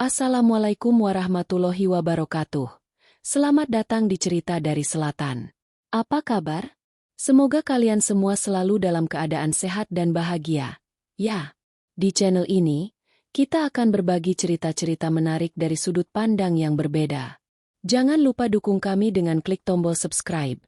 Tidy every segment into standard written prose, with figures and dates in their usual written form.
Assalamualaikum warahmatullahi wabarakatuh. Selamat datang di Cerita dari Selatan. Apa kabar? Semoga kalian semua selalu dalam keadaan sehat dan bahagia. Ya, di channel ini, kita akan berbagi cerita-cerita menarik dari sudut pandang yang berbeda. Jangan lupa dukung kami dengan klik tombol subscribe,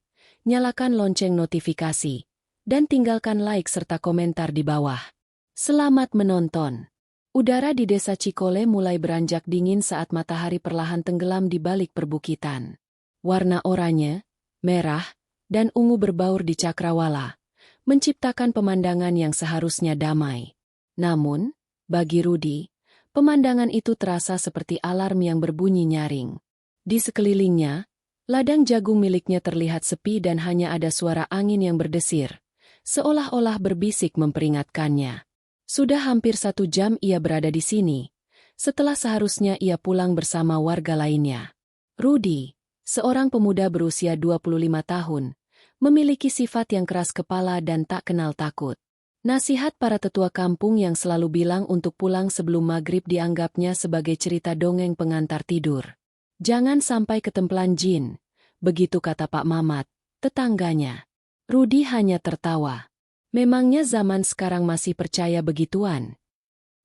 nyalakan lonceng notifikasi, dan tinggalkan like serta komentar di bawah. Selamat menonton. Udara di desa Cikole mulai beranjak dingin saat matahari perlahan tenggelam di balik perbukitan. Warna oranye, merah, dan ungu berbaur di cakrawala, menciptakan pemandangan yang seharusnya damai. Namun, bagi Rudi, pemandangan itu terasa seperti alarm yang berbunyi nyaring. Di sekelilingnya, ladang jagung miliknya terlihat sepi dan hanya ada suara angin yang berdesir, seolah-olah berbisik memperingatkannya. Sudah hampir 1 jam ia berada di sini, setelah seharusnya ia pulang bersama warga lainnya. Rudi, seorang pemuda berusia 25 tahun, memiliki sifat yang keras kepala dan tak kenal takut. Nasihat para tetua kampung yang selalu bilang untuk pulang sebelum maghrib dianggapnya sebagai cerita dongeng pengantar tidur. Jangan sampai ketemplan jin, begitu kata Pak Mamat, tetangganya. Rudi hanya tertawa. Memangnya zaman sekarang masih percaya begituan?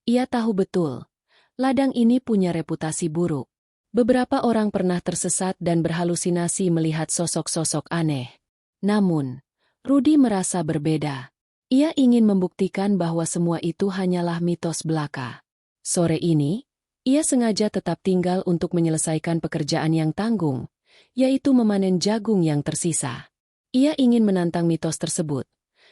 Ia tahu betul, ladang ini punya reputasi buruk. Beberapa orang pernah tersesat dan berhalusinasi melihat sosok-sosok aneh. Namun, Rudi merasa berbeda. Ia ingin membuktikan bahwa semua itu hanyalah mitos belaka. Sore ini, ia sengaja tetap tinggal untuk menyelesaikan pekerjaan yang tanggung, yaitu memanen jagung yang tersisa. Ia ingin menantang mitos tersebut.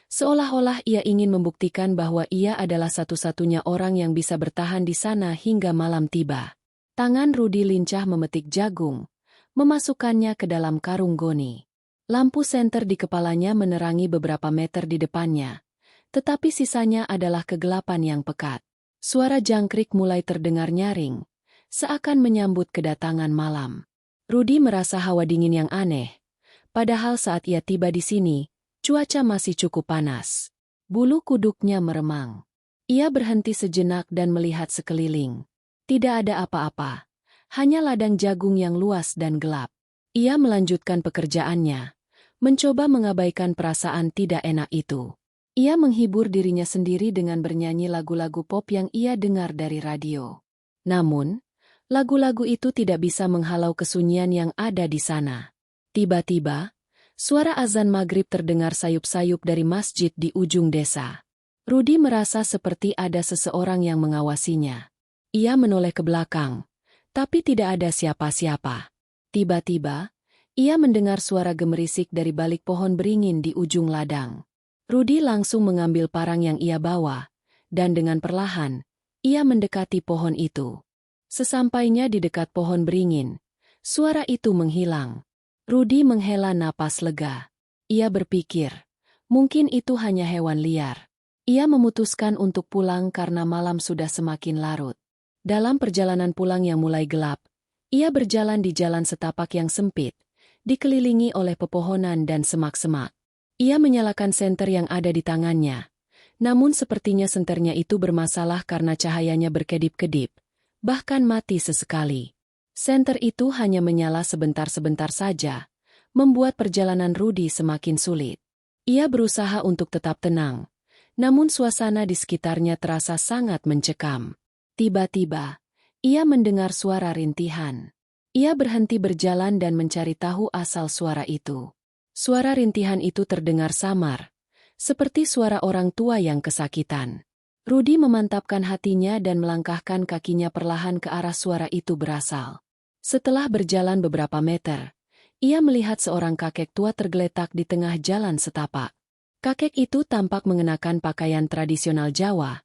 Seolah-olah ia ingin membuktikan bahwa ia adalah satu-satunya orang yang bisa bertahan di sana hingga malam tiba. Tangan Rudi lincah memetik jagung, memasukkannya ke dalam karung goni. Lampu senter di kepalanya menerangi beberapa meter di depannya, tetapi sisanya adalah kegelapan yang pekat. Suara jangkrik mulai terdengar nyaring, seakan menyambut kedatangan malam. Rudi merasa hawa dingin yang aneh, padahal saat ia tiba di sini, cuaca masih cukup panas. Bulu kuduknya meremang. Ia berhenti sejenak dan melihat sekeliling. Tidak ada apa-apa. Hanya ladang jagung yang luas dan gelap. Ia melanjutkan pekerjaannya, mencoba mengabaikan perasaan tidak enak itu. Ia menghibur dirinya sendiri dengan bernyanyi lagu-lagu pop yang ia dengar dari radio. Namun, lagu-lagu itu tidak bisa menghalau kesunyian yang ada di sana. Tiba-tiba, suara azan maghrib terdengar sayup-sayup dari masjid di ujung desa. Rudi merasa seperti ada seseorang yang mengawasinya. Ia menoleh ke belakang, tapi tidak ada siapa-siapa. Tiba-tiba, ia mendengar suara gemerisik dari balik pohon beringin di ujung ladang. Rudi langsung mengambil parang yang ia bawa, dan dengan perlahan, ia mendekati pohon itu. Sesampainya di dekat pohon beringin, suara itu menghilang. Rudi menghela napas lega. Ia berpikir, mungkin itu hanya hewan liar. Ia memutuskan untuk pulang karena malam sudah semakin larut. Dalam perjalanan pulang yang mulai gelap, ia berjalan di jalan setapak yang sempit, dikelilingi oleh pepohonan dan semak-semak. Ia menyalakan senter yang ada di tangannya. Namun sepertinya senternya itu bermasalah karena cahayanya berkedip-kedip, bahkan mati sesekali. Senter itu hanya menyala sebentar-sebentar saja, membuat perjalanan Rudi semakin sulit. Ia berusaha untuk tetap tenang, namun suasana di sekitarnya terasa sangat mencekam. Tiba-tiba, ia mendengar suara rintihan. Ia berhenti berjalan dan mencari tahu asal suara itu. Suara rintihan itu terdengar samar, seperti suara orang tua yang kesakitan. Rudi memantapkan hatinya dan melangkahkan kakinya perlahan ke arah suara itu berasal. Setelah berjalan beberapa meter, ia melihat seorang kakek tua tergeletak di tengah jalan setapak. Kakek itu tampak mengenakan pakaian tradisional Jawa,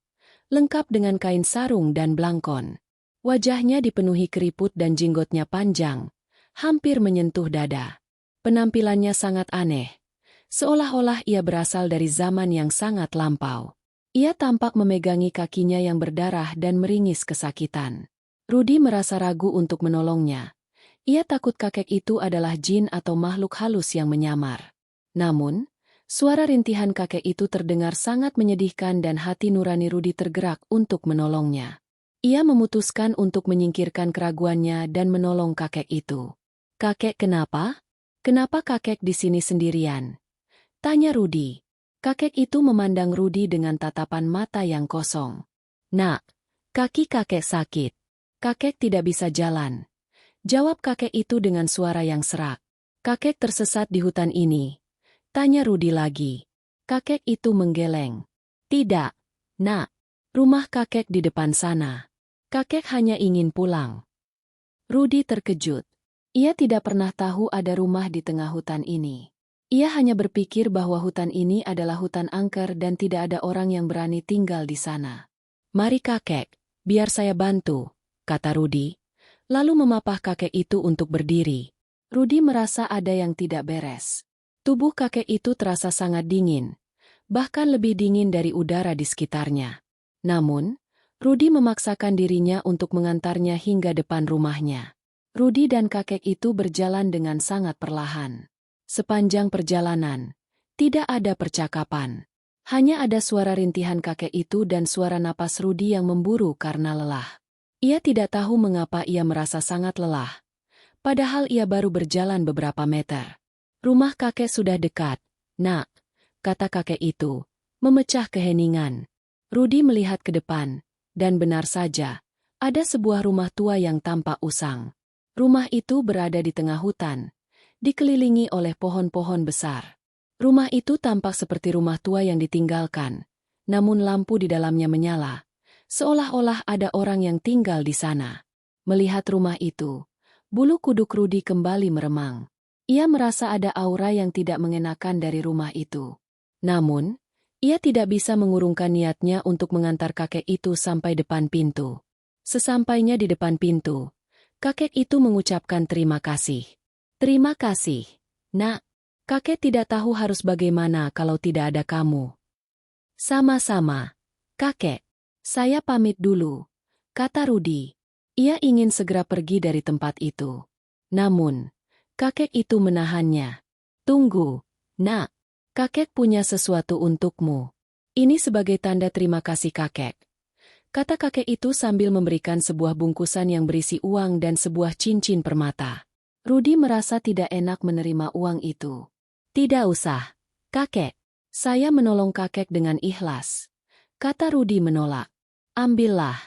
lengkap dengan kain sarung dan blangkon. Wajahnya dipenuhi keriput dan jenggotnya panjang, hampir menyentuh dada. Penampilannya sangat aneh, seolah-olah ia berasal dari zaman yang sangat lampau. Ia tampak memegangi kakinya yang berdarah dan meringis kesakitan. Rudi merasa ragu untuk menolongnya. Ia takut kakek itu adalah jin atau makhluk halus yang menyamar. Namun, suara rintihan kakek itu terdengar sangat menyedihkan dan hati nurani Rudi tergerak untuk menolongnya. Ia memutuskan untuk menyingkirkan keraguannya dan menolong kakek itu. "Kakek, kenapa? Kenapa kakek di sini sendirian?" tanya Rudi. Kakek itu memandang Rudi dengan tatapan mata yang kosong. "Nak, kaki kakek sakit. Kakek tidak bisa jalan," jawab kakek itu dengan suara yang serak. "Kakek tersesat di hutan ini?" tanya Rudi lagi. Kakek itu menggeleng. "Tidak, nak. Rumah kakek di depan sana. Kakek hanya ingin pulang." Rudi terkejut. Ia tidak pernah tahu ada rumah di tengah hutan ini. Ia hanya berpikir bahwa hutan ini adalah hutan angker dan tidak ada orang yang berani tinggal di sana. "Mari kakek, biar saya bantu," kata Rudi, lalu memapah kakek itu untuk berdiri. Rudi merasa ada yang tidak beres. Tubuh kakek itu terasa sangat dingin, bahkan lebih dingin dari udara di sekitarnya. Namun, Rudi memaksakan dirinya untuk mengantarnya hingga depan rumahnya. Rudi dan kakek itu berjalan dengan sangat perlahan. Sepanjang perjalanan, tidak ada percakapan. Hanya ada suara rintihan kakek itu dan suara napas Rudi yang memburu karena lelah. Ia tidak tahu mengapa ia merasa sangat lelah. Padahal ia baru berjalan beberapa meter. "Rumah kakek sudah dekat, nak," kata kakek itu, memecah keheningan. Rudi melihat ke depan, dan benar saja, ada sebuah rumah tua yang tampak usang. Rumah itu berada di tengah hutan, dikelilingi oleh pohon-pohon besar. Rumah itu tampak seperti rumah tua yang ditinggalkan, namun lampu di dalamnya menyala, seolah-olah ada orang yang tinggal di sana. Melihat rumah itu, bulu kuduk Rudi kembali meremang. Ia merasa ada aura yang tidak mengenakan dari rumah itu. Namun, ia tidak bisa mengurungkan niatnya untuk mengantar kakek itu sampai depan pintu. Sesampainya di depan pintu, kakek itu mengucapkan terima kasih. "Terima kasih, nak. Kakek tidak tahu harus bagaimana kalau tidak ada kamu." "Sama-sama, kakek. Saya pamit dulu," kata Rudi. Ia ingin segera pergi dari tempat itu. Namun, kakek itu menahannya. "Tunggu, nak. Kakek punya sesuatu untukmu. Ini sebagai tanda terima kasih kakek," kata kakek itu sambil memberikan sebuah bungkusan yang berisi uang dan sebuah cincin permata. Rudi merasa tidak enak menerima uang itu. "Tidak usah, kakek. Saya menolong kakek dengan ikhlas," kata Rudi menolak. "Ambillah,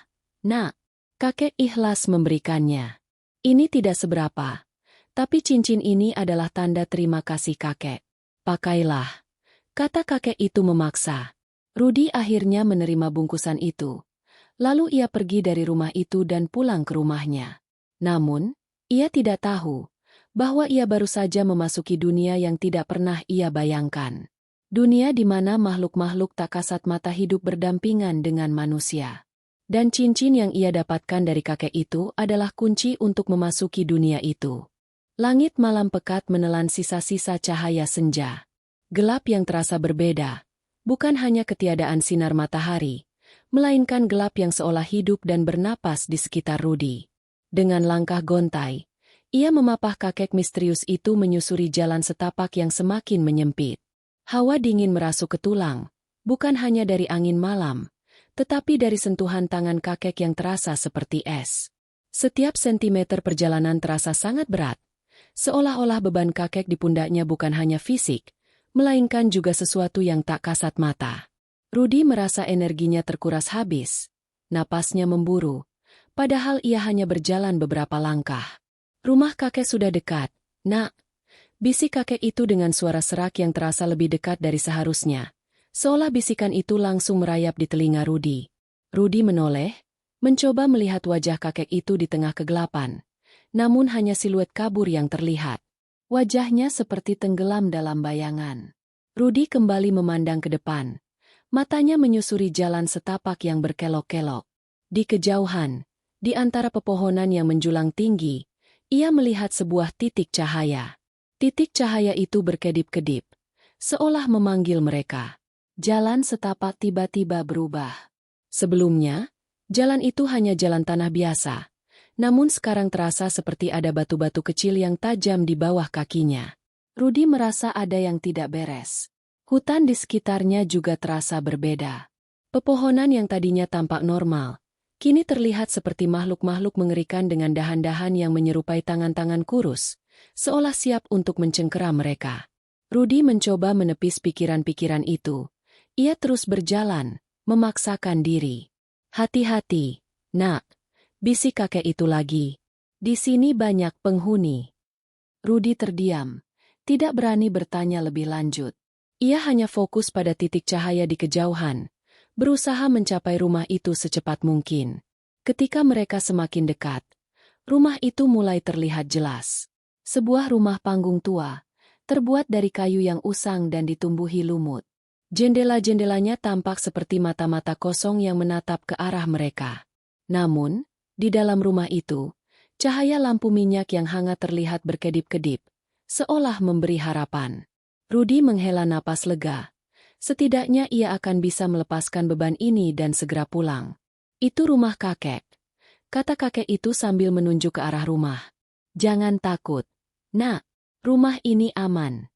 nak." Kakek ikhlas memberikannya. "Ini tidak seberapa, tapi cincin ini adalah tanda terima kasih kakek. Pakailah," kata kakek itu memaksa. Rudi akhirnya menerima bungkusan itu. Lalu ia pergi dari rumah itu dan pulang ke rumahnya. Namun, ia tidak tahu bahwa ia baru saja memasuki dunia yang tidak pernah ia bayangkan. Dunia di mana makhluk-makhluk tak kasat mata hidup berdampingan dengan manusia. Dan cincin yang ia dapatkan dari kakek itu adalah kunci untuk memasuki dunia itu. Langit malam pekat menelan sisa-sisa cahaya senja. Gelap yang terasa berbeda, bukan hanya ketiadaan sinar matahari, melainkan gelap yang seolah hidup dan bernapas di sekitar Rudi. Dengan langkah gontai, ia memapah kakek misterius itu menyusuri jalan setapak yang semakin menyempit. Hawa dingin merasuk ke tulang, bukan hanya dari angin malam, tetapi dari sentuhan tangan kakek yang terasa seperti es. Setiap sentimeter perjalanan terasa sangat berat, seolah-olah beban kakek di pundaknya bukan hanya fisik, melainkan juga sesuatu yang tak kasat mata. Rudi merasa energinya terkuras habis, napasnya memburu, padahal ia hanya berjalan beberapa langkah. "Rumah kakek sudah dekat, nak," bisik kakek itu dengan suara serak yang terasa lebih dekat dari seharusnya. Seolah bisikan itu langsung merayap di telinga Rudi. Rudi menoleh, mencoba melihat wajah kakek itu di tengah kegelapan. Namun hanya siluet kabur yang terlihat. Wajahnya seperti tenggelam dalam bayangan. Rudi kembali memandang ke depan. Matanya menyusuri jalan setapak yang berkelok-kelok. Di kejauhan, di antara pepohonan yang menjulang tinggi, ia melihat sebuah titik cahaya. Titik cahaya itu berkedip-kedip, seolah memanggil mereka. Jalan setapak tiba-tiba berubah. Sebelumnya, jalan itu hanya jalan tanah biasa, namun sekarang terasa seperti ada batu-batu kecil yang tajam di bawah kakinya. Rudi merasa ada yang tidak beres. Hutan di sekitarnya juga terasa berbeda. Pepohonan yang tadinya tampak normal, Kini terlihat seperti makhluk-makhluk mengerikan dengan dahan-dahan yang menyerupai tangan-tangan kurus, seolah siap untuk mencengkera mereka. Rudy mencoba menepis pikiran-pikiran itu. Ia terus berjalan, memaksakan diri. Hati-hati, nak, bisik kakek itu lagi. Di sini banyak penghuni. Rudy terdiam, tidak berani bertanya lebih lanjut. Ia hanya fokus pada titik cahaya di kejauhan, berusaha mencapai rumah itu secepat mungkin. Ketika mereka semakin dekat, rumah itu mulai terlihat jelas. Sebuah rumah panggung tua, terbuat dari kayu yang usang dan ditumbuhi lumut. Jendela-jendelanya tampak seperti mata-mata kosong yang menatap ke arah mereka. Namun, di dalam rumah itu, cahaya lampu minyak yang hangat terlihat berkedip-kedip, seolah memberi harapan. Rudy menghela napas lega. Setidaknya ia akan bisa melepaskan beban ini dan segera pulang. Itu rumah kakek, kata kakek itu sambil menunjuk ke arah rumah. Jangan takut, nak, rumah ini aman.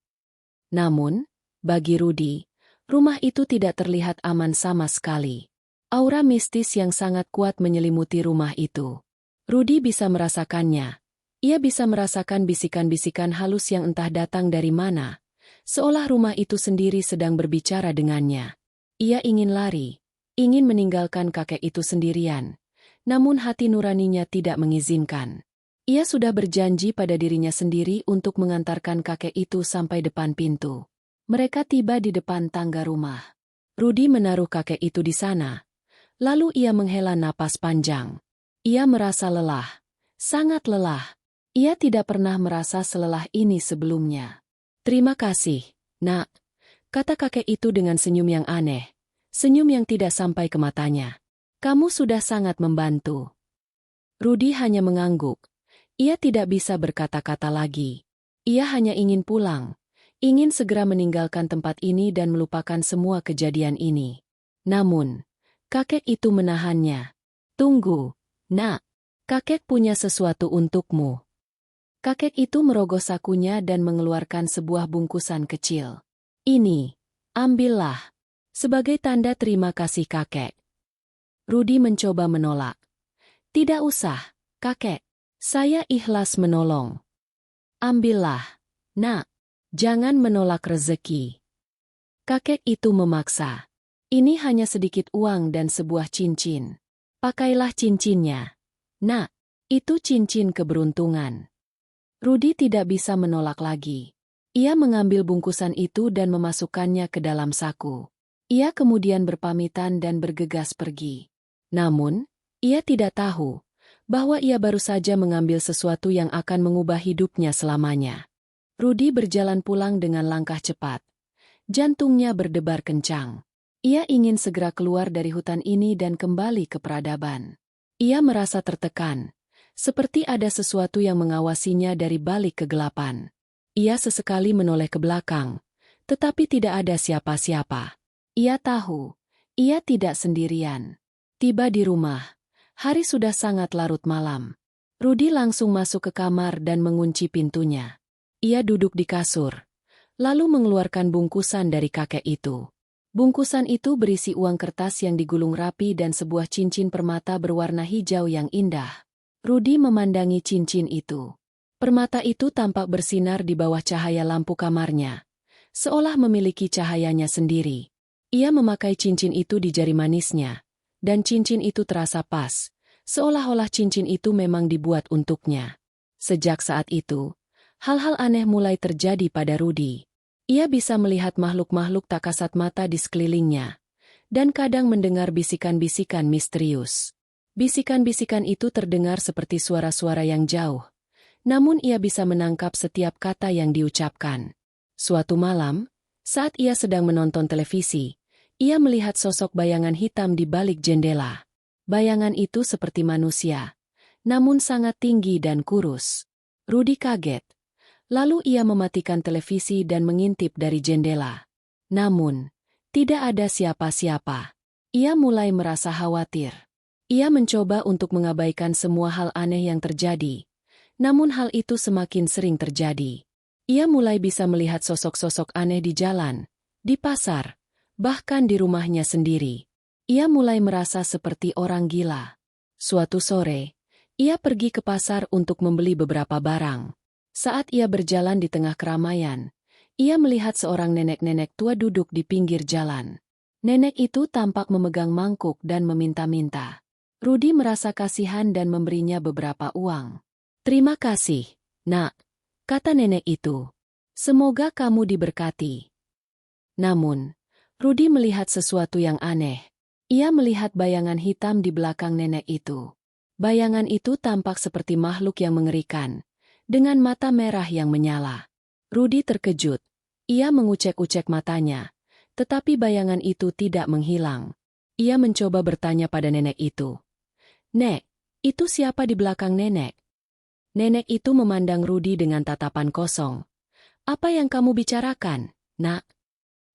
Namun, bagi Rudy, rumah itu tidak terlihat aman sama sekali. Aura mistis yang sangat kuat menyelimuti rumah itu. Rudy bisa merasakannya. Ia bisa merasakan bisikan-bisikan halus yang entah datang dari mana, seolah rumah itu sendiri sedang berbicara dengannya. Ia ingin lari, ingin meninggalkan kakek itu sendirian, namun hati nuraninya tidak mengizinkan. Ia sudah berjanji pada dirinya sendiri untuk mengantarkan kakek itu sampai depan pintu. Mereka tiba di depan tangga rumah. Rudy menaruh kakek itu di sana. Lalu ia menghela napas panjang. Ia merasa lelah, sangat lelah. Ia tidak pernah merasa selelah ini sebelumnya. Terima kasih, nak, kata kakek itu dengan senyum yang aneh. Senyum yang tidak sampai ke matanya. Kamu sudah sangat membantu. Rudy hanya mengangguk. Ia tidak bisa berkata-kata lagi. Ia hanya ingin pulang, ingin segera meninggalkan tempat ini dan melupakan semua kejadian ini. Namun, kakek itu menahannya. Tunggu, nak, kakek punya sesuatu untukmu. Kakek itu merogoh sakunya dan mengeluarkan sebuah bungkusan kecil. Ini, ambillah. Sebagai tanda terima kasih kakek. Rudy mencoba menolak. Tidak usah, kakek. Saya ikhlas menolong. Ambillah, nak. Jangan menolak rezeki. Kakek itu memaksa. Ini hanya sedikit uang dan sebuah cincin. Pakailah cincinnya. Nak, itu cincin keberuntungan. Rudy tidak bisa menolak lagi. Ia mengambil bungkusan itu dan memasukkannya ke dalam saku. Ia kemudian berpamitan dan bergegas pergi. Namun, ia tidak tahu bahwa ia baru saja mengambil sesuatu yang akan mengubah hidupnya selamanya. Rudy berjalan pulang dengan langkah cepat. Jantungnya berdebar kencang. Ia ingin segera keluar dari hutan ini dan kembali ke peradaban. Ia merasa tertekan, seperti ada sesuatu yang mengawasinya dari balik kegelapan. Ia sesekali menoleh ke belakang, tetapi tidak ada siapa-siapa. Ia tahu, ia tidak sendirian. Tiba di rumah, hari sudah sangat larut malam. Rudy langsung masuk ke kamar dan mengunci pintunya. Ia duduk di kasur, lalu mengeluarkan bungkusan dari kakek itu. Bungkusan itu berisi uang kertas yang digulung rapi dan sebuah cincin permata berwarna hijau yang indah. Rudy memandangi cincin itu. Permata itu tampak bersinar di bawah cahaya lampu kamarnya, seolah memiliki cahayanya sendiri. Ia memakai cincin itu di jari manisnya, dan cincin itu terasa pas, seolah-olah cincin itu memang dibuat untuknya. Sejak saat itu, hal-hal aneh mulai terjadi pada Rudy. Ia bisa melihat makhluk-makhluk tak kasat mata di sekelilingnya, dan kadang mendengar bisikan-bisikan misterius. Bisikan-bisikan itu terdengar seperti suara-suara yang jauh, namun ia bisa menangkap setiap kata yang diucapkan. Suatu malam, saat ia sedang menonton televisi, ia melihat sosok bayangan hitam di balik jendela. Bayangan itu seperti manusia, namun sangat tinggi dan kurus. Rudy kaget. Lalu ia mematikan televisi dan mengintip dari jendela. Namun, tidak ada siapa-siapa. Ia mulai merasa khawatir. Ia mencoba untuk mengabaikan semua hal aneh yang terjadi. Namun hal itu semakin sering terjadi. Ia mulai bisa melihat sosok-sosok aneh di jalan, di pasar, bahkan di rumahnya sendiri. Ia mulai merasa seperti orang gila. Suatu sore, ia pergi ke pasar untuk membeli beberapa barang. Saat ia berjalan di tengah keramaian, ia melihat seorang nenek-nenek tua duduk di pinggir jalan. Nenek itu tampak memegang mangkuk dan meminta-minta. Rudi merasa kasihan dan memberinya beberapa uang. "Terima kasih, Nak," kata nenek itu. "Semoga kamu diberkati." Namun, Rudi melihat sesuatu yang aneh. Ia melihat bayangan hitam di belakang nenek itu. Bayangan itu tampak seperti makhluk yang mengerikan, dengan mata merah yang menyala. Rudi terkejut. Ia mengucek-ucek matanya, tetapi bayangan itu tidak menghilang. Ia mencoba bertanya pada nenek itu. "Nek, itu siapa di belakang nenek?" Nenek itu memandang Rudi dengan tatapan kosong. "Apa yang kamu bicarakan, Nak?"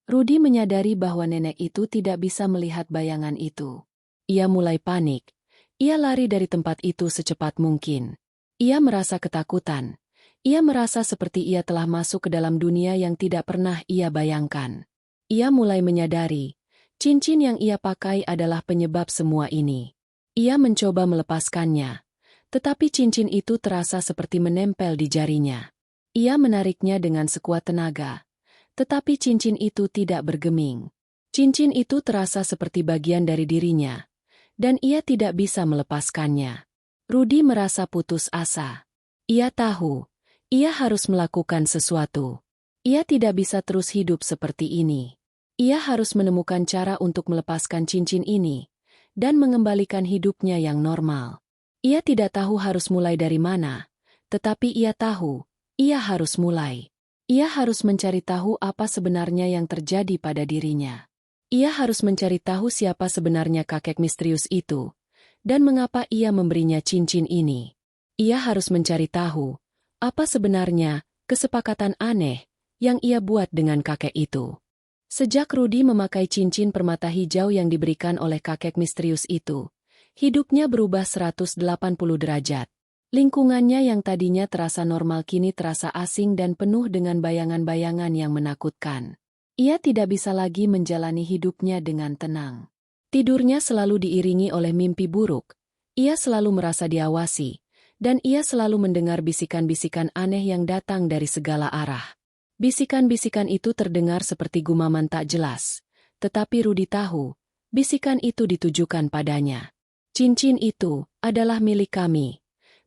Rudi menyadari bahwa nenek itu tidak bisa melihat bayangan itu. Ia mulai panik. Ia lari dari tempat itu secepat mungkin. Ia merasa ketakutan. Ia merasa seperti ia telah masuk ke dalam dunia yang tidak pernah ia bayangkan. Ia mulai menyadari, cincin yang ia pakai adalah penyebab semua ini. Ia mencoba melepaskannya, tetapi cincin itu terasa seperti menempel di jarinya. Ia menariknya dengan sekuat tenaga. Tetapi cincin itu tidak bergeming. Cincin itu terasa seperti bagian dari dirinya, dan ia tidak bisa melepaskannya. Rudi merasa putus asa. Ia tahu, ia harus melakukan sesuatu. Ia tidak bisa terus hidup seperti ini. Ia harus menemukan cara untuk melepaskan cincin ini, dan mengembalikan hidupnya yang normal. Ia tidak tahu harus mulai dari mana, tetapi ia tahu, ia harus mulai. Ia harus mencari tahu apa sebenarnya yang terjadi pada dirinya. Ia harus mencari tahu siapa sebenarnya kakek misterius itu, dan mengapa ia memberinya cincin ini. Ia harus mencari tahu apa sebenarnya kesepakatan aneh yang ia buat dengan kakek itu. Sejak Rudi memakai cincin permata hijau yang diberikan oleh kakek misterius itu, hidupnya berubah 180 derajat. Lingkungannya yang tadinya terasa normal kini terasa asing dan penuh dengan bayangan-bayangan yang menakutkan. Ia tidak bisa lagi menjalani hidupnya dengan tenang. Tidurnya selalu diiringi oleh mimpi buruk. Ia selalu merasa diawasi, dan ia selalu mendengar bisikan-bisikan aneh yang datang dari segala arah. Bisikan-bisikan itu terdengar seperti gumaman tak jelas, tetapi Rudi tahu, bisikan itu ditujukan padanya. "Cincin itu adalah milik kami,"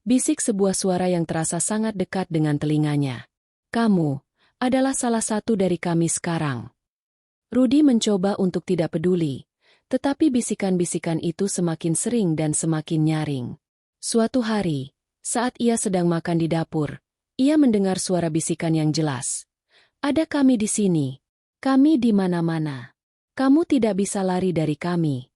bisik sebuah suara yang terasa sangat dekat dengan telinganya. "Kamu adalah salah satu dari kami sekarang." Rudi mencoba untuk tidak peduli, tetapi bisikan-bisikan itu semakin sering dan semakin nyaring. Suatu hari, saat ia sedang makan di dapur, ia mendengar suara bisikan yang jelas. "Ada kami di sini. Kami di mana-mana. Kamu tidak bisa lari dari kami."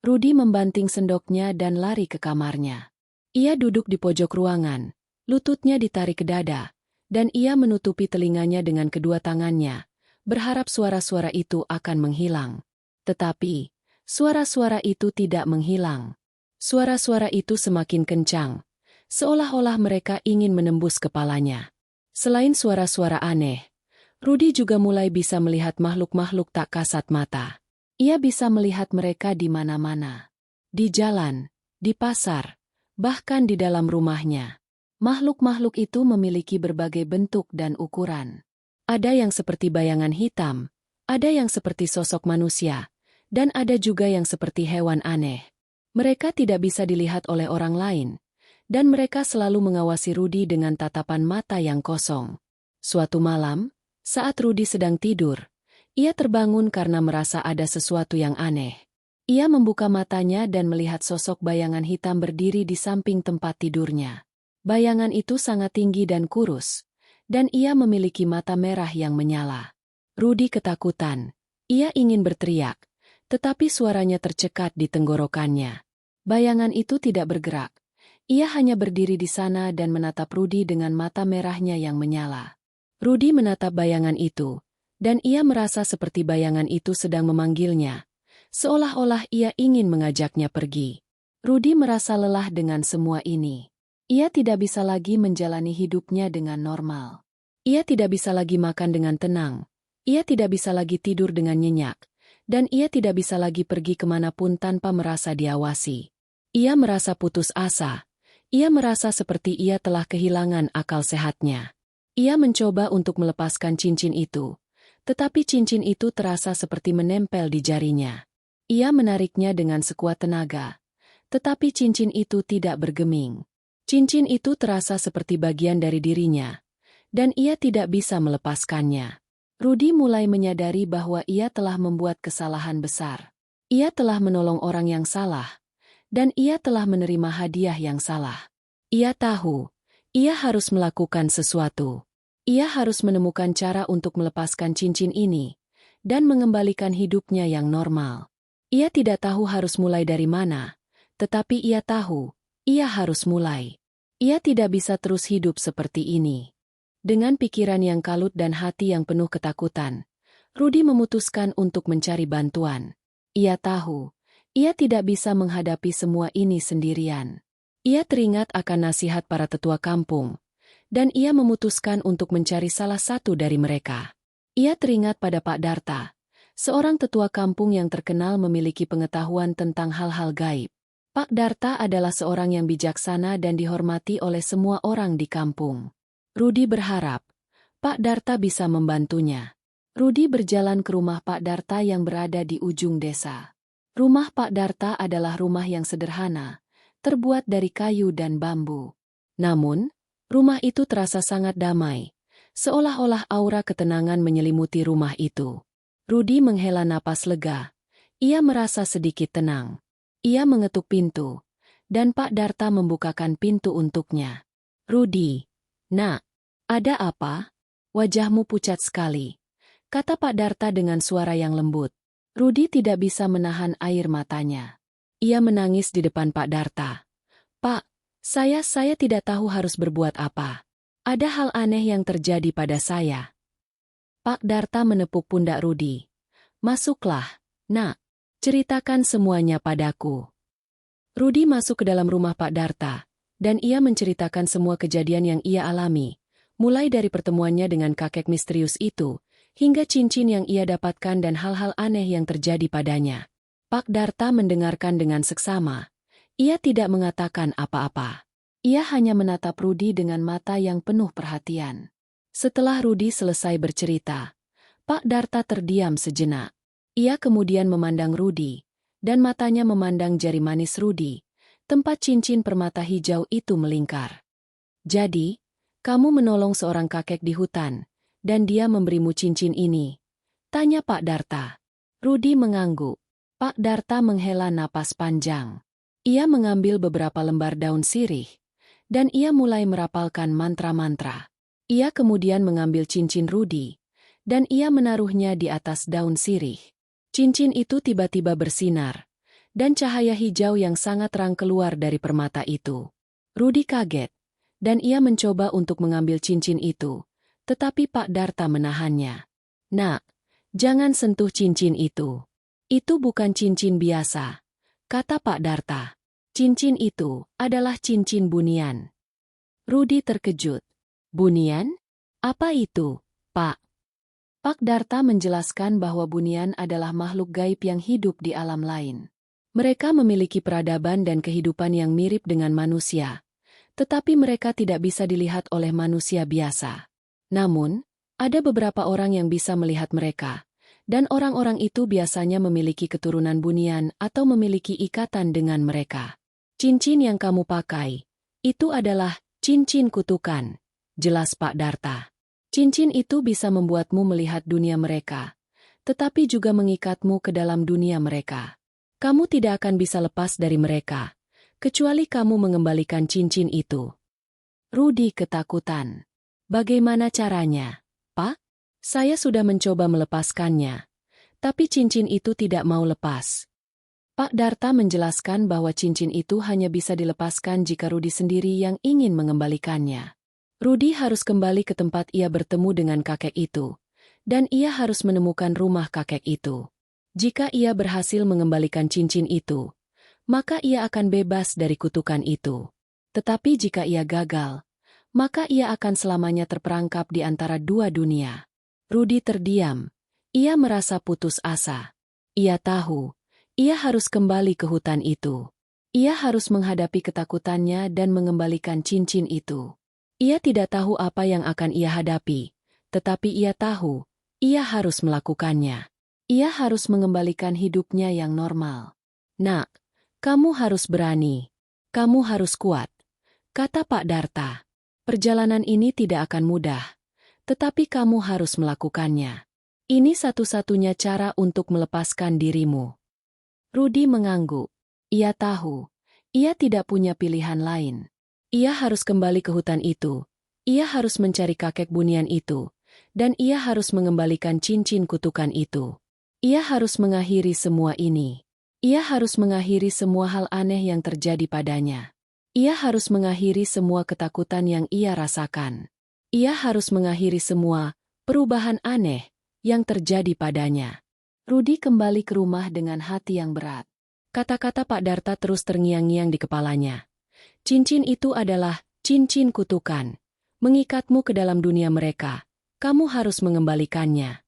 Rudi membanting sendoknya dan lari ke kamarnya. Ia duduk di pojok ruangan, lututnya ditarik ke dada, dan ia menutupi telinganya dengan kedua tangannya, berharap suara-suara itu akan menghilang. Tetapi, suara-suara itu tidak menghilang. Suara-suara itu semakin kencang, seolah-olah mereka ingin menembus kepalanya. Selain suara-suara aneh, Rudi juga mulai bisa melihat makhluk-makhluk tak kasat mata. Ia bisa melihat mereka di mana-mana. Di jalan, di pasar, bahkan di dalam rumahnya. Makhluk-makhluk itu memiliki berbagai bentuk dan ukuran. Ada yang seperti bayangan hitam, ada yang seperti sosok manusia, dan ada juga yang seperti hewan aneh. Mereka tidak bisa dilihat oleh orang lain, dan mereka selalu mengawasi Rudi dengan tatapan mata yang kosong. Suatu malam, saat Rudi sedang tidur, ia terbangun karena merasa ada sesuatu yang aneh. Ia membuka matanya dan melihat sosok bayangan hitam berdiri di samping tempat tidurnya. Bayangan itu sangat tinggi dan kurus, dan ia memiliki mata merah yang menyala. Rudi ketakutan. Ia ingin berteriak, tetapi suaranya tercekat di tenggorokannya. Bayangan itu tidak bergerak. Ia hanya berdiri di sana dan menatap Rudi dengan mata merahnya yang menyala. Rudi menatap bayangan itu, dan ia merasa seperti bayangan itu sedang memanggilnya. Seolah-olah ia ingin mengajaknya pergi. Rudi merasa lelah dengan semua ini. Ia tidak bisa lagi menjalani hidupnya dengan normal. Ia tidak bisa lagi makan dengan tenang. Ia tidak bisa lagi tidur dengan nyenyak. Dan ia tidak bisa lagi pergi kemanapun tanpa merasa diawasi. Ia merasa putus asa. Ia merasa seperti ia telah kehilangan akal sehatnya. Ia mencoba untuk melepaskan cincin itu, tetapi cincin itu terasa seperti menempel di jarinya. Ia menariknya dengan sekuat tenaga, tetapi cincin itu tidak bergeming. Cincin itu terasa seperti bagian dari dirinya, dan ia tidak bisa melepaskannya. Rudy mulai menyadari bahwa ia telah membuat kesalahan besar. Ia telah menolong orang yang salah, dan ia telah menerima hadiah yang salah. Ia tahu, ia harus melakukan sesuatu. Ia harus menemukan cara untuk melepaskan cincin ini, dan mengembalikan hidupnya yang normal. Ia tidak tahu harus mulai dari mana, tetapi ia tahu, ia harus mulai. Ia tidak bisa terus hidup seperti ini. Dengan pikiran yang kalut dan hati yang penuh ketakutan, Rudy memutuskan untuk mencari bantuan. Ia tahu, ia tidak bisa menghadapi semua ini sendirian. Ia teringat akan nasihat para tetua kampung, dan ia memutuskan untuk mencari salah satu dari mereka. Ia teringat pada Pak Darta, seorang tetua kampung yang terkenal memiliki pengetahuan tentang hal-hal gaib. Pak Darta adalah seorang yang bijaksana dan dihormati oleh semua orang di kampung. Rudy berharap Pak Darta bisa membantunya. Rudy berjalan ke rumah Pak Darta yang berada di ujung desa. Rumah Pak Darta adalah rumah yang sederhana, terbuat dari kayu dan bambu. Namun, rumah itu terasa sangat damai, seolah-olah aura ketenangan menyelimuti rumah itu. Rudy menghela napas lega. Ia merasa sedikit tenang. Ia mengetuk pintu, dan Pak Darta membukakan pintu untuknya. "Rudy, nak, ada apa? Wajahmu pucat sekali," kata Pak Darta dengan suara yang lembut. Rudy tidak bisa menahan air matanya. Ia menangis di depan Pak Darta. "Pak, saya tidak tahu harus berbuat apa. Ada hal aneh yang terjadi pada saya." Pak Darta menepuk pundak Rudy. "Masuklah, nak. Ceritakan semuanya padaku." Rudy masuk ke dalam rumah Pak Darta, dan ia menceritakan semua kejadian yang ia alami, mulai dari pertemuannya dengan kakek misterius itu, hingga cincin yang ia dapatkan dan hal-hal aneh yang terjadi padanya. Pak Darta mendengarkan dengan seksama. Ia tidak mengatakan apa-apa. Ia hanya menatap Rudy dengan mata yang penuh perhatian. Setelah Rudy selesai bercerita, Pak Darta terdiam sejenak. Ia kemudian memandang Rudy, dan matanya memandang jari manis Rudy, tempat cincin permata hijau itu melingkar. "Jadi, kamu menolong seorang kakek di hutan, dan dia memberimu cincin ini?" tanya Pak Darta. Rudy mengangguk. Pak Darta menghela napas panjang. Ia mengambil beberapa lembar daun sirih, dan ia mulai merapalkan mantra-mantra. Ia kemudian mengambil cincin Rudy, dan ia menaruhnya di atas daun sirih. Cincin itu tiba-tiba bersinar, dan cahaya hijau yang sangat terang keluar dari permata itu. Rudy kaget, dan ia mencoba untuk mengambil cincin itu, tetapi Pak Darta menahannya. "Nak, jangan sentuh cincin itu. Itu bukan cincin biasa," kata Pak Darta. "Cincin itu adalah cincin bunian." Rudy terkejut. "Bunian? Apa itu, Pak?" Pak Darta menjelaskan bahwa bunian adalah makhluk gaib yang hidup di alam lain. Mereka memiliki peradaban dan kehidupan yang mirip dengan manusia, tetapi mereka tidak bisa dilihat oleh manusia biasa. Namun, ada beberapa orang yang bisa melihat mereka, dan orang-orang itu biasanya memiliki keturunan bunian atau memiliki ikatan dengan mereka. "Cincin yang kamu pakai, itu adalah cincin kutukan," jelas Pak Darta. "Cincin itu bisa membuatmu melihat dunia mereka, tetapi juga mengikatmu ke dalam dunia mereka. Kamu tidak akan bisa lepas dari mereka, kecuali kamu mengembalikan cincin itu." Rudy ketakutan. "Bagaimana caranya, Pak? Saya sudah mencoba melepaskannya, tapi cincin itu tidak mau lepas." Pak Darta menjelaskan bahwa cincin itu hanya bisa dilepaskan jika Rudy sendiri yang ingin mengembalikannya. Rudy harus kembali ke tempat ia bertemu dengan kakek itu, dan ia harus menemukan rumah kakek itu. Jika ia berhasil mengembalikan cincin itu, maka ia akan bebas dari kutukan itu. Tetapi jika ia gagal, maka ia akan selamanya terperangkap di antara dua dunia. Rudy terdiam. Ia merasa putus asa. Ia tahu, ia harus kembali ke hutan itu. Ia harus menghadapi ketakutannya dan mengembalikan cincin itu. Ia tidak tahu apa yang akan ia hadapi, tetapi ia tahu, ia harus melakukannya. Ia harus mengembalikan hidupnya yang normal. Nak, kamu harus berani. Kamu harus kuat, kata Pak Darta. Perjalanan ini tidak akan mudah, tetapi kamu harus melakukannya. Ini satu-satunya cara untuk melepaskan dirimu. Rudi mengangguk. Ia tahu, ia tidak punya pilihan lain. Ia harus kembali ke hutan itu, ia harus mencari kakek bunian itu, dan ia harus mengembalikan cincin kutukan itu. Ia harus mengakhiri semua ini. Ia harus mengakhiri semua hal aneh yang terjadi padanya. Ia harus mengakhiri semua ketakutan yang ia rasakan. Ia harus mengakhiri semua perubahan aneh yang terjadi padanya. Rudi kembali ke rumah dengan hati yang berat. Kata-kata Pak Darta terus terngiang-ngiang di kepalanya. Cincin itu adalah cincin kutukan. Mengikatmu ke dalam dunia mereka. Kamu harus mengembalikannya.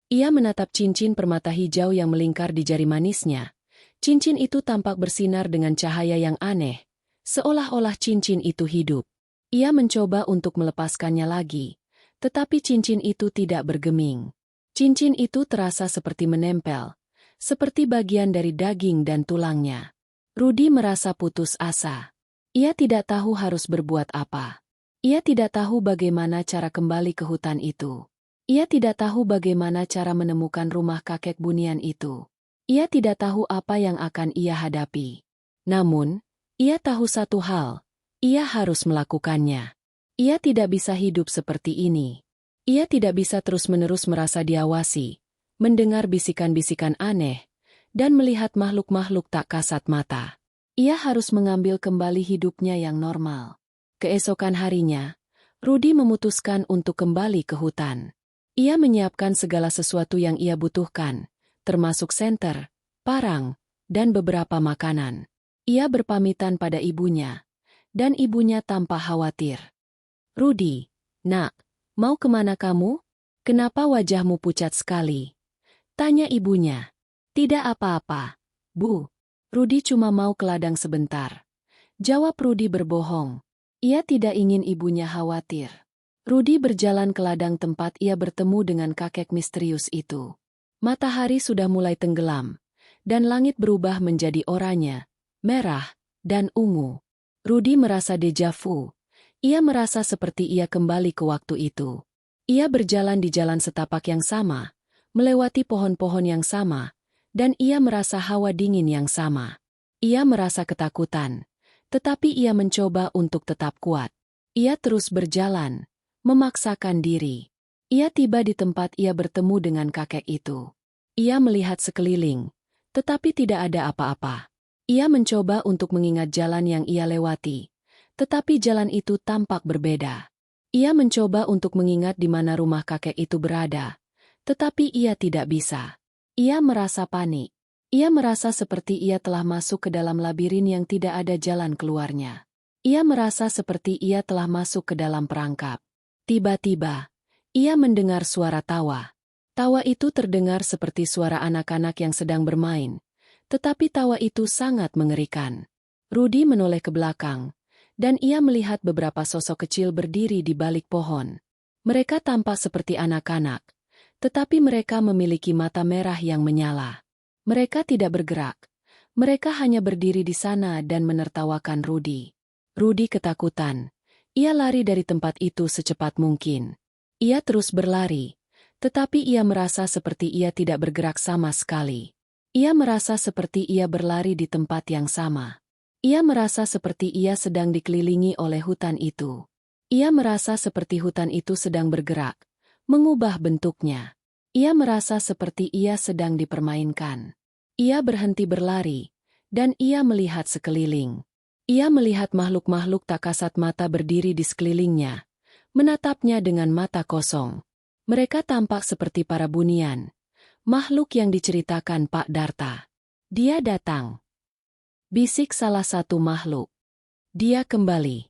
Ia menatap cincin permata hijau yang melingkar di jari manisnya. Cincin itu tampak bersinar dengan cahaya yang aneh. Seolah-olah cincin itu hidup. Ia mencoba untuk melepaskannya lagi. Tetapi cincin itu tidak bergeming. Cincin itu terasa seperti menempel. Seperti bagian dari daging dan tulangnya. Rudi merasa putus asa. Ia tidak tahu harus berbuat apa. Ia tidak tahu bagaimana cara kembali ke hutan itu. Ia tidak tahu bagaimana cara menemukan rumah kakek bunian itu. Ia tidak tahu apa yang akan ia hadapi. Namun, ia tahu satu hal. Ia harus melakukannya. Ia tidak bisa hidup seperti ini. Ia tidak bisa terus-menerus merasa diawasi, mendengar bisikan-bisikan aneh, dan melihat makhluk-makhluk tak kasat mata. Ia harus mengambil kembali hidupnya yang normal. Keesokan harinya, Rudi memutuskan untuk kembali ke hutan. Ia menyiapkan segala sesuatu yang ia butuhkan, termasuk senter, parang, dan beberapa makanan. Ia berpamitan pada ibunya, dan ibunya tampak khawatir. Rudi, nak, mau kemana kamu? Kenapa wajahmu pucat sekali? Tanya ibunya. Tidak apa-apa, Bu. Rudi cuma mau ke ladang sebentar. Jawab Rudi berbohong. Ia tidak ingin ibunya khawatir. Rudi berjalan ke ladang tempat ia bertemu dengan kakek misterius itu. Matahari sudah mulai tenggelam, dan langit berubah menjadi oranye, merah, dan ungu. Rudi merasa deja vu. Ia merasa seperti ia kembali ke waktu itu. Ia berjalan di jalan setapak yang sama, melewati pohon-pohon yang sama, dan ia merasa hawa dingin yang sama. Ia merasa ketakutan, tetapi ia mencoba untuk tetap kuat. Ia terus berjalan, memaksakan diri. Ia tiba di tempat ia bertemu dengan kakek itu. Ia melihat sekeliling, tetapi tidak ada apa-apa. Ia mencoba untuk mengingat jalan yang ia lewati, tetapi jalan itu tampak berbeda. Ia mencoba untuk mengingat di mana rumah kakek itu berada, tetapi ia tidak bisa. Ia merasa panik. Ia merasa seperti ia telah masuk ke dalam labirin yang tidak ada jalan keluarnya. Ia merasa seperti ia telah masuk ke dalam perangkap. Tiba-tiba, ia mendengar suara tawa. Tawa itu terdengar seperti suara anak-anak yang sedang bermain, tetapi tawa itu sangat mengerikan. Rudi menoleh ke belakang, dan ia melihat beberapa sosok kecil berdiri di balik pohon. Mereka tampak seperti anak-anak, tetapi mereka memiliki mata merah yang menyala. Mereka tidak bergerak. Mereka hanya berdiri di sana dan menertawakan Rudi. Rudi ketakutan. Ia lari dari tempat itu secepat mungkin. Ia terus berlari, tetapi ia merasa seperti ia tidak bergerak sama sekali. Ia merasa seperti ia berlari di tempat yang sama. Ia merasa seperti ia sedang dikelilingi oleh hutan itu. Ia merasa seperti hutan itu sedang bergerak, mengubah bentuknya. Ia merasa seperti ia sedang dipermainkan. Ia berhenti berlari, dan ia melihat sekeliling. Ia melihat makhluk-makhluk tak kasat mata berdiri di sekelilingnya, menatapnya dengan mata kosong. Mereka tampak seperti para bunian, makhluk yang diceritakan Pak Darta. Dia datang. Bisik salah satu makhluk. Dia kembali.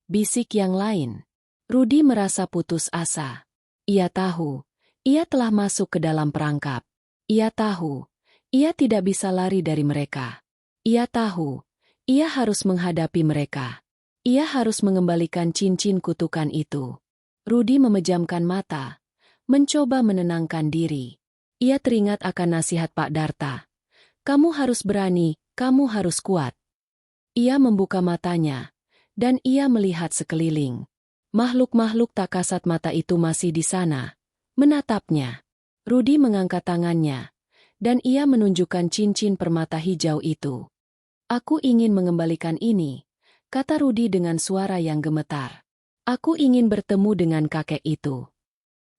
Bisik yang lain. Rudi merasa putus asa. Ia tahu, ia telah masuk ke dalam perangkap. Ia tahu, ia tidak bisa lari dari mereka. Ia tahu, Ia harus menghadapi mereka. Ia harus mengembalikan cincin kutukan itu. Rudi memejamkan mata, mencoba menenangkan diri. Ia teringat akan nasihat Pak Darta. Kamu harus berani, kamu harus kuat. Ia membuka matanya, dan ia melihat sekeliling. Makhluk-makhluk tak kasat mata itu masih di sana, menatapnya. Rudi mengangkat tangannya, dan ia menunjukkan cincin permata hijau itu. Aku ingin mengembalikan ini, kata Rudi dengan suara yang gemetar. Aku ingin bertemu dengan kakek itu.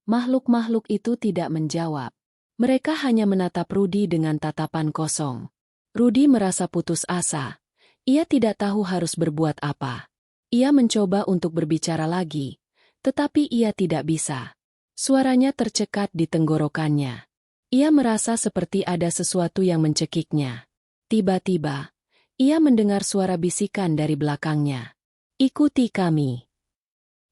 Makhluk-makhluk itu tidak menjawab. Mereka hanya menatap Rudi dengan tatapan kosong. Rudi merasa putus asa. Ia tidak tahu harus berbuat apa. Ia mencoba untuk berbicara lagi, tetapi ia tidak bisa. Suaranya tercekat di tenggorokannya. Ia merasa seperti ada sesuatu yang mencekiknya. Tiba-tiba, ia mendengar suara bisikan dari belakangnya. Ikuti kami.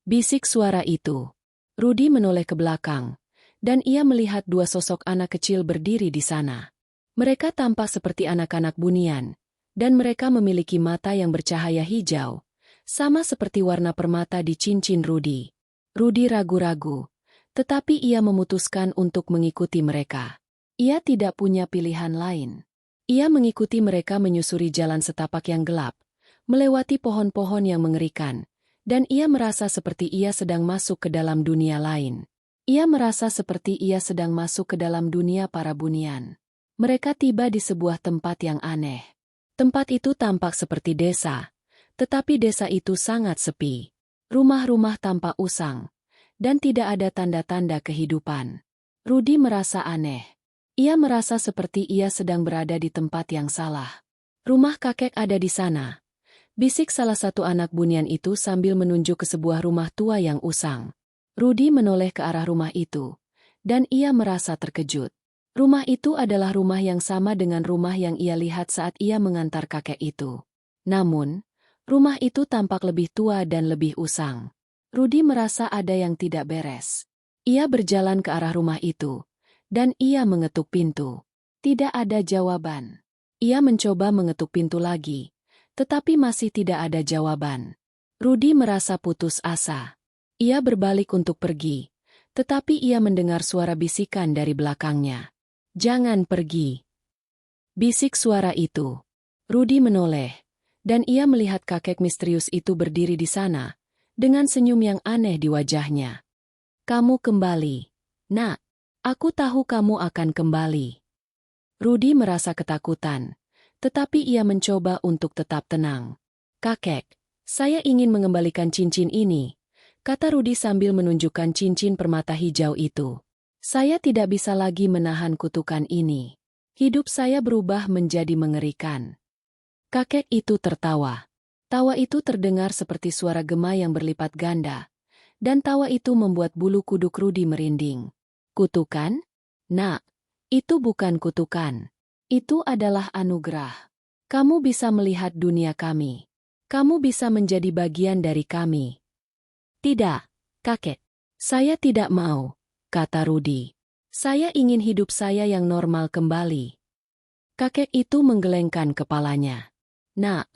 Bisik suara itu. Rudi menoleh ke belakang, dan ia melihat dua sosok anak kecil berdiri di sana. Mereka tampak seperti anak-anak bunian, dan mereka memiliki mata yang bercahaya hijau, sama seperti warna permata di cincin Rudi. Rudi ragu-ragu, tetapi ia memutuskan untuk mengikuti mereka. Ia tidak punya pilihan lain. Ia mengikuti mereka menyusuri jalan setapak yang gelap, melewati pohon-pohon yang mengerikan, dan ia merasa seperti ia sedang masuk ke dalam dunia lain. Ia merasa seperti ia sedang masuk ke dalam dunia para bunian. Mereka tiba di sebuah tempat yang aneh. Tempat itu tampak seperti desa, tetapi desa itu sangat sepi. Rumah-rumah tampak usang, dan tidak ada tanda-tanda kehidupan. Rudi merasa aneh. Ia merasa seperti ia sedang berada di tempat yang salah. Rumah kakek ada di sana. Bisik salah satu anak bunian itu sambil menunjuk ke sebuah rumah tua yang usang. Rudi menoleh ke arah rumah itu, dan ia merasa terkejut. Rumah itu adalah rumah yang sama dengan rumah yang ia lihat saat ia mengantar kakek itu. Namun, rumah itu tampak lebih tua dan lebih usang. Rudi merasa ada yang tidak beres. Ia berjalan ke arah rumah itu, dan ia mengetuk pintu. Tidak ada jawaban. Ia mencoba mengetuk pintu lagi, tetapi masih tidak ada jawaban. Rudi merasa putus asa. Ia berbalik untuk pergi, tetapi ia mendengar suara bisikan dari belakangnya. Jangan pergi. Bisik suara itu. Rudi menoleh, dan ia melihat kakek misterius itu berdiri di sana, dengan senyum yang aneh di wajahnya. Kamu kembali. Nak, aku tahu kamu akan kembali. Rudi merasa ketakutan, tetapi ia mencoba untuk tetap tenang. Kakek, saya ingin mengembalikan cincin ini, kata Rudi sambil menunjukkan cincin permata hijau itu. Saya tidak bisa lagi menahan kutukan ini. Hidup saya berubah menjadi mengerikan. Kakek itu tertawa. Tawa itu terdengar seperti suara gema yang berlipat ganda, dan tawa itu membuat bulu kuduk Rudi merinding. Kutukan? Nak, itu bukan kutukan. Itu adalah anugerah. Kamu bisa melihat dunia kami. Kamu bisa menjadi bagian dari kami. Tidak, kakek. Saya tidak mau, kata Rudi. Saya ingin hidup saya yang normal kembali. Kakek itu menggelengkan kepalanya. Nak,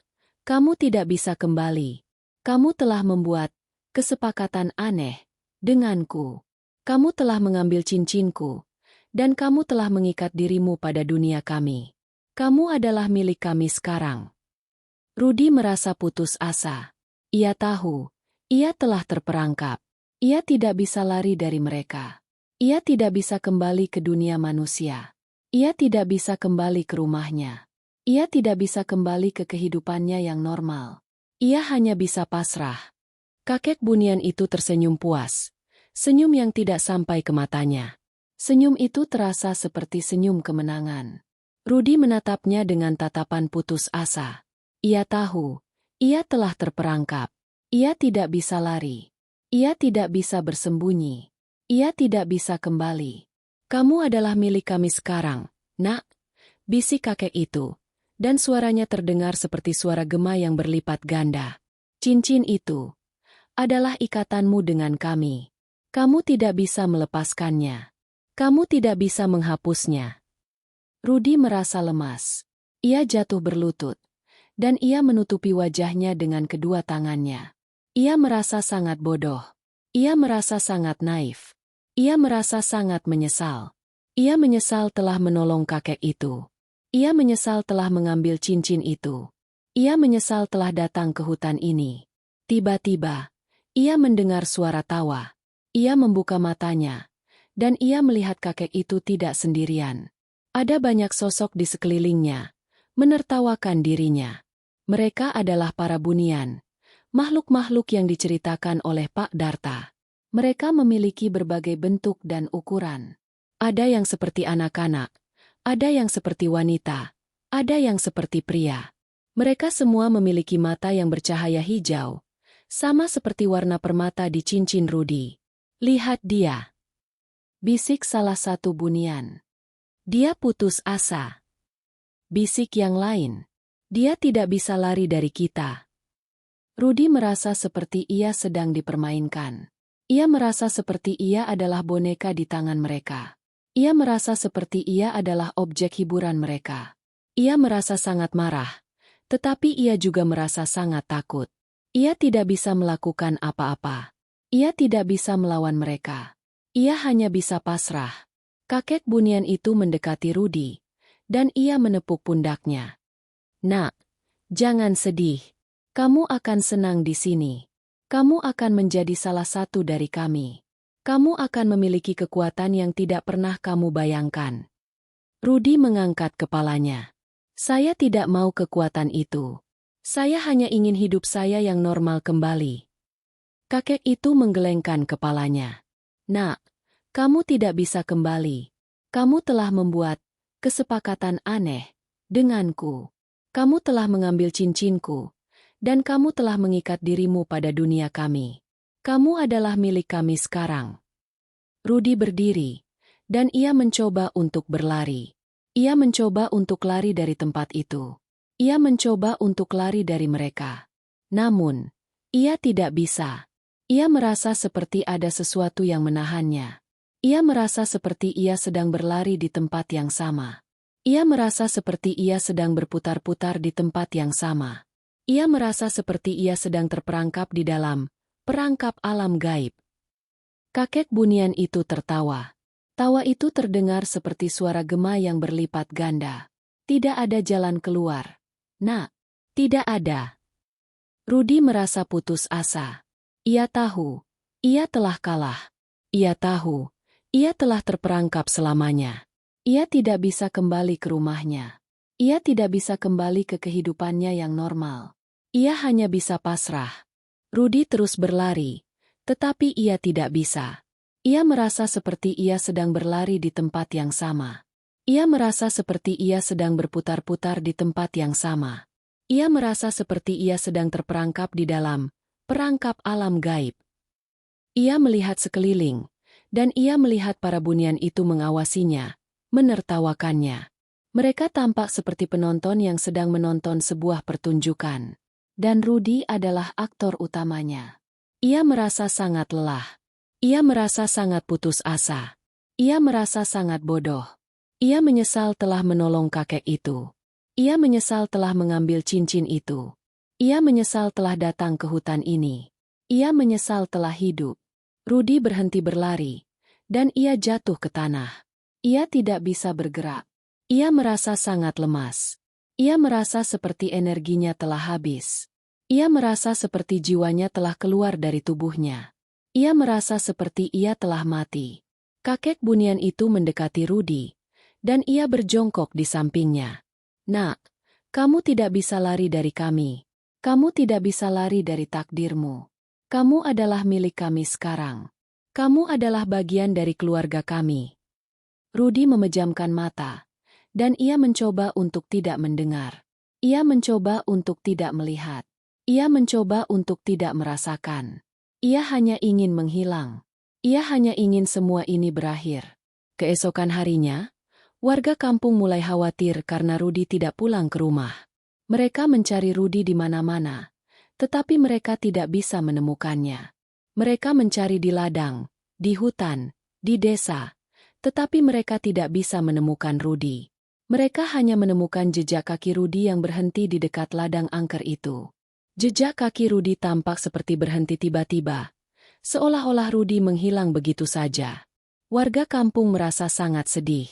kamu tidak bisa kembali. Kamu telah membuat kesepakatan aneh denganku. Kamu telah mengambil cincinku, dan kamu telah mengikat dirimu pada dunia kami. Kamu adalah milik kami sekarang. Rudi merasa putus asa. Ia tahu, ia telah terperangkap. Ia tidak bisa lari dari mereka. Ia tidak bisa kembali ke dunia manusia. Ia tidak bisa kembali ke rumahnya. Ia tidak bisa kembali ke kehidupannya yang normal. Ia hanya bisa pasrah. Kakek bunian itu tersenyum puas. Senyum yang tidak sampai ke matanya. Senyum itu terasa seperti senyum kemenangan. Rudi menatapnya dengan tatapan putus asa. Ia tahu, ia telah terperangkap. Ia tidak bisa lari. Ia tidak bisa bersembunyi. Ia tidak bisa kembali. Kamu adalah milik kami sekarang, nak, bisik kakek itu, dan suaranya terdengar seperti suara gema yang berlipat ganda. Cincin itu adalah ikatanmu dengan kami. Kamu tidak bisa melepaskannya. Kamu tidak bisa menghapusnya. Rudi merasa lemas. Ia jatuh berlutut, Dan ia menutupi wajahnya dengan kedua tangannya. Ia merasa sangat bodoh. Ia merasa sangat naif. Ia merasa sangat menyesal. Ia menyesal telah menolong kakek itu. Ia menyesal telah mengambil cincin itu. Ia menyesal telah datang ke hutan ini. Tiba-tiba, ia mendengar suara tawa. Ia membuka matanya, dan ia melihat kakek itu tidak sendirian. Ada banyak sosok di sekelilingnya, menertawakan dirinya. Mereka adalah para bunian, makhluk-makhluk yang diceritakan oleh Pak Darta. Mereka memiliki berbagai bentuk dan ukuran. Ada yang seperti anak-anak, ada yang seperti wanita, ada yang seperti pria. Mereka semua memiliki mata yang bercahaya hijau, sama seperti warna permata di cincin Rudy. Lihat dia, bisik salah satu bunian. Dia putus asa. Bisik yang lain, dia tidak bisa lari dari kita. Rudy merasa seperti ia sedang dipermainkan. Ia merasa seperti ia adalah boneka di tangan mereka. Ia merasa seperti ia adalah objek hiburan mereka. Ia merasa sangat marah, tetapi ia juga merasa sangat takut. Ia tidak bisa melakukan apa-apa. Ia tidak bisa melawan mereka. Ia hanya bisa pasrah. Kakek bunian itu mendekati Rudy, dan ia menepuk pundaknya. Nak, jangan sedih. Kamu akan senang di sini. Kamu akan menjadi salah satu dari kami. Kamu akan memiliki kekuatan yang tidak pernah kamu bayangkan. Rudy mengangkat kepalanya. Saya tidak mau kekuatan itu. Saya hanya ingin hidup saya yang normal kembali. Kakek itu menggelengkan kepalanya. Nak, kamu tidak bisa kembali. Kamu telah membuat kesepakatan aneh denganku. Kamu telah mengambil cincinku, dan kamu telah mengikat dirimu pada dunia kami. Kamu adalah milik kami sekarang. Rudy berdiri, dan ia mencoba untuk berlari. Ia mencoba untuk lari dari tempat itu. Ia mencoba untuk lari dari mereka. Namun, ia tidak bisa. Ia merasa seperti ada sesuatu yang menahannya. Ia merasa seperti ia sedang berlari di tempat yang sama. Ia merasa seperti ia sedang berputar-putar di tempat yang sama. Ia merasa seperti ia sedang terperangkap di dalam perangkap alam gaib. Kakek bunian itu tertawa. Tawa itu terdengar seperti suara gema yang berlipat ganda. Tidak ada jalan keluar. Nak, tidak ada. Rudy merasa putus asa. Ia tahu, ia telah kalah. Ia tahu, ia telah terperangkap selamanya. Ia tidak bisa kembali ke rumahnya. Ia tidak bisa kembali ke kehidupannya yang normal. Ia hanya bisa pasrah. Rudy terus berlari, tetapi ia tidak bisa. Ia merasa seperti ia sedang berlari di tempat yang sama. Ia merasa seperti ia sedang berputar-putar di tempat yang sama. Ia merasa seperti ia sedang terperangkap di dalam perangkap alam gaib. Ia melihat sekeliling, dan ia melihat para bunian itu mengawasinya, menertawakannya. Mereka tampak seperti penonton yang sedang menonton sebuah pertunjukan. Dan Rudy adalah aktor utamanya. Ia merasa sangat lelah. Ia merasa sangat putus asa. Ia merasa sangat bodoh. Ia menyesal telah menolong kakek itu. Ia menyesal telah mengambil cincin itu. Ia menyesal telah datang ke hutan ini. Ia menyesal telah hidup. Rudy berhenti berlari, dan ia jatuh ke tanah. Ia tidak bisa bergerak. Ia merasa sangat lemas. Ia merasa seperti energinya telah habis. Ia merasa seperti jiwanya telah keluar dari tubuhnya. Ia merasa seperti ia telah mati. Kakek bunian itu mendekati Rudy, dan ia berjongkok di sampingnya. Nak, kamu tidak bisa lari dari kami. Kamu tidak bisa lari dari takdirmu. Kamu adalah milik kami sekarang. Kamu adalah bagian dari keluarga kami. Rudy memejamkan mata, dan ia mencoba untuk tidak mendengar. Ia mencoba untuk tidak melihat. Ia mencoba untuk tidak merasakan. Ia hanya ingin menghilang. Ia hanya ingin semua ini berakhir. Keesokan harinya, warga kampung mulai khawatir karena Rudy tidak pulang ke rumah. Mereka mencari Rudy di mana-mana, tetapi mereka tidak bisa menemukannya. Mereka mencari di ladang, di hutan, di desa, tetapi mereka tidak bisa menemukan Rudy. Mereka hanya menemukan jejak kaki Rudi yang berhenti di dekat ladang angker itu. Jejak kaki Rudi tampak seperti berhenti tiba-tiba, seolah-olah Rudi menghilang begitu saja. Warga kampung merasa sangat sedih.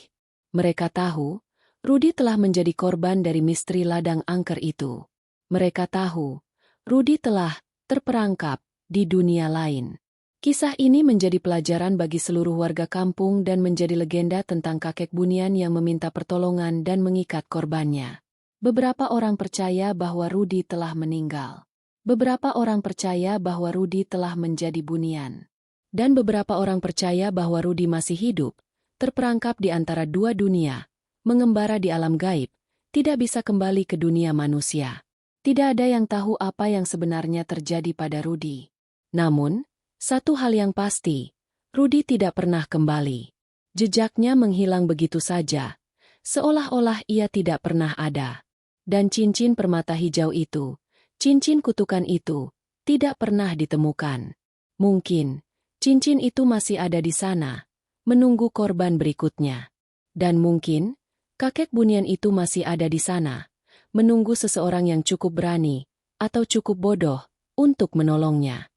Mereka tahu, Rudi telah menjadi korban dari misteri ladang angker itu. Mereka tahu, Rudi telah terperangkap di dunia lain. Kisah ini menjadi pelajaran bagi seluruh warga kampung dan menjadi legenda tentang kakek bunian yang meminta pertolongan dan mengikat korbannya. Beberapa orang percaya bahwa Rudi telah meninggal. Beberapa orang percaya bahwa Rudi telah menjadi bunian. Dan beberapa orang percaya bahwa Rudi masih hidup, terperangkap di antara dua dunia, mengembara di alam gaib, tidak bisa kembali ke dunia manusia. Tidak ada yang tahu apa yang sebenarnya terjadi pada Rudi. Namun, satu hal yang pasti, Rudi tidak pernah kembali. Jejaknya menghilang begitu saja, seolah-olah ia tidak pernah ada. Dan cincin permata hijau itu, cincin kutukan itu, tidak pernah ditemukan. Mungkin, cincin itu masih ada di sana, menunggu korban berikutnya. Dan mungkin, kakek bunian itu masih ada di sana, menunggu seseorang yang cukup berani, atau cukup bodoh, untuk menolongnya.